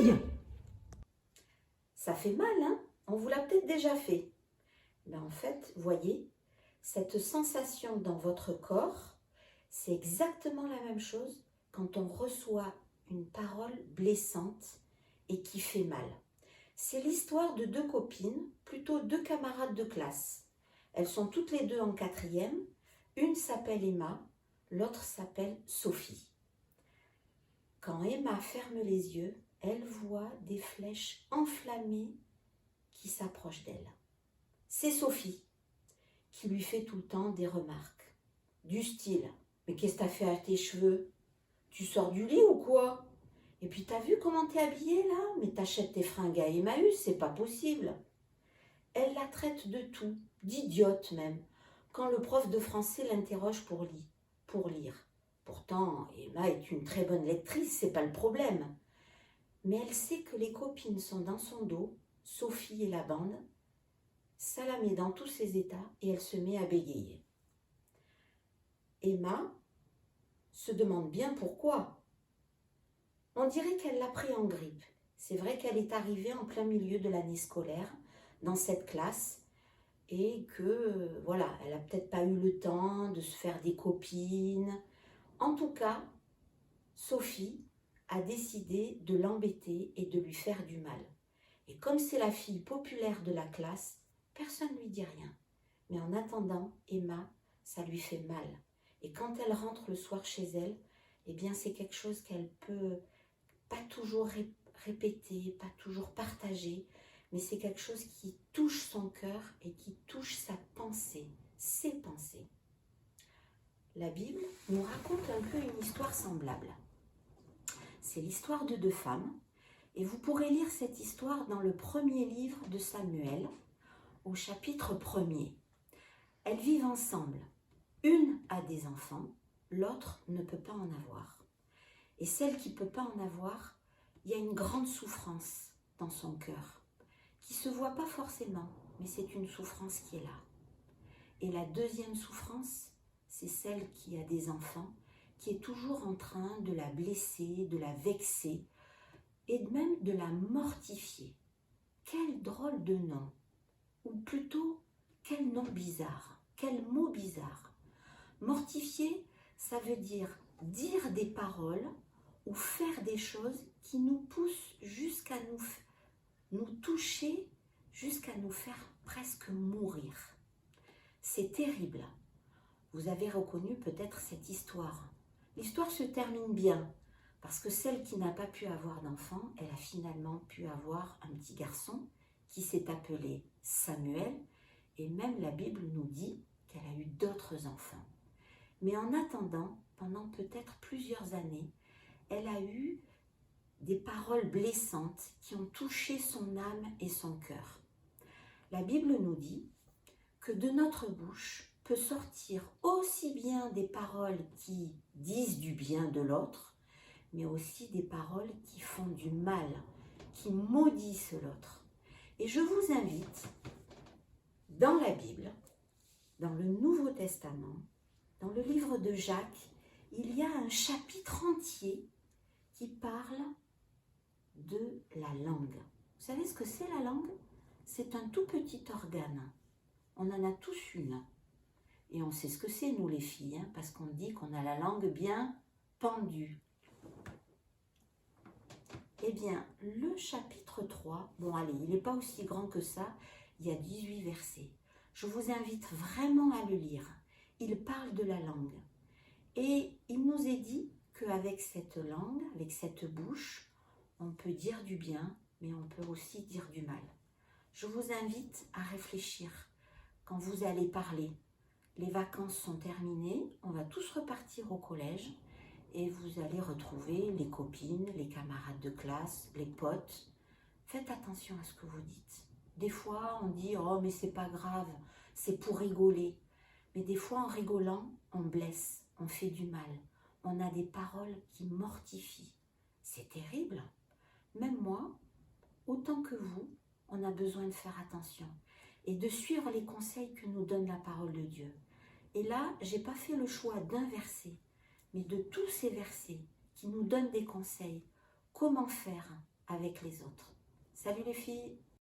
Aïe! Ça fait mal, hein? On vous l'a peut-être déjà fait. Mais en fait, voyez, cette sensation dans votre corps, c'est exactement la même chose quand on reçoit une parole blessante et qui fait mal. C'est l'histoire de deux copines, plutôt deux camarades de classe. Elles sont toutes les deux en 4e. Une s'appelle Emma, l'autre s'appelle Sophie. Quand Emma ferme les yeux, elle voit des flèches enflammées qui s'approchent d'elle. C'est Sophie qui lui fait tout le temps des remarques. Du style, mais qu'est-ce que t'as fait à tes cheveux? Tu sors du lit ou quoi? Et puis t'as vu comment t'es habillée là? Mais t'achètes tes fringues à Emmaüs, c'est pas possible. Elle la traite de tout, d'idiote même, quand le prof de français l'interroge pour lire. Pourtant, Emma est une très bonne lectrice, c'est pas le problème. Mais elle sait que les copines sont dans son dos, Sophie et la bande. Ça la met dans tous ses états et elle se met à bégayer. Emma se demande bien pourquoi. On dirait qu'elle l'a pris en grippe. C'est vrai qu'elle est arrivée en plein milieu de l'année scolaire dans cette classe et que, voilà, elle n'a peut-être pas eu le temps de se faire des copines. En tout cas, Sophie a décidé de l'embêter et de lui faire du mal. Et comme c'est la fille populaire de la classe, personne ne lui dit rien. Mais en attendant, Emma, ça lui fait mal. Et quand elle rentre le soir chez elle, eh bien c'est quelque chose qu'elle peut pas toujours répéter, pas toujours partager, mais c'est quelque chose qui touche son cœur et qui touche sa pensée, ses pensées. La Bible nous raconte un peu une histoire semblable. C'est l'histoire de deux femmes, et vous pourrez lire cette histoire dans le premier livre de Samuel, au chapitre 1er. Elles vivent ensemble. Une a des enfants, l'autre ne peut pas en avoir. Et celle qui ne peut pas en avoir, il y a une grande souffrance dans son cœur, qui ne se voit pas forcément, mais c'est une souffrance qui est là. Et la deuxième souffrance, c'est celle qui a des enfants, qui est toujours en train de la blesser, de la vexer, et même de la mortifier. Quel drôle de nom, ou plutôt, quel nom bizarre, quel mot bizarre. Mortifier, ça veut dire des paroles ou faire des choses qui nous poussent jusqu'à nous toucher, jusqu'à nous faire presque mourir. C'est terrible. Vous avez reconnu peut-être cette histoire. L'histoire se termine bien, parce que celle qui n'a pas pu avoir d'enfant, elle a finalement pu avoir un petit garçon qui s'est appelé Samuel, et même la Bible nous dit qu'elle a eu d'autres enfants. Mais en attendant, pendant peut-être plusieurs années, elle a eu des paroles blessantes qui ont touché son âme et son cœur. La Bible nous dit que de notre bouche peut sortir aussi bien des paroles qui disent du bien de l'autre, mais aussi des paroles qui font du mal, qui maudissent l'autre. Et je vous invite, dans la Bible, dans le Nouveau Testament, dans le livre de Jacques, il y a un chapitre entier qui parle de la langue. Vous savez ce que c'est la langue? C'est un tout petit organe. On en a tous une. Et on sait ce que c'est, nous les filles, hein, parce qu'on dit qu'on a la langue bien pendue. Eh bien, le chapitre 3, bon allez, il n'est pas aussi grand que ça, il y a 18 versets. Je vous invite vraiment à le lire. Il parle de la langue. Et il nous est dit qu'avec cette langue, avec cette bouche, on peut dire du bien, mais on peut aussi dire du mal. Je vous invite à réfléchir quand vous allez parler. Les vacances sont terminées, on va tous repartir au collège et vous allez retrouver les copines, les camarades de classe, les potes. Faites attention à ce que vous dites. Des fois, on dit « Oh, mais c'est pas grave, c'est pour rigoler ». Mais des fois, en rigolant, on blesse, on fait du mal. On a des paroles qui mortifient. C'est terrible. Même moi, autant que vous, on a besoin de faire attention et de suivre les conseils que nous donne la parole de Dieu. Et là, je n'ai pas fait le choix d'un verset, mais de tous ces versets qui nous donnent des conseils. Comment faire avec les autres. Salut les filles!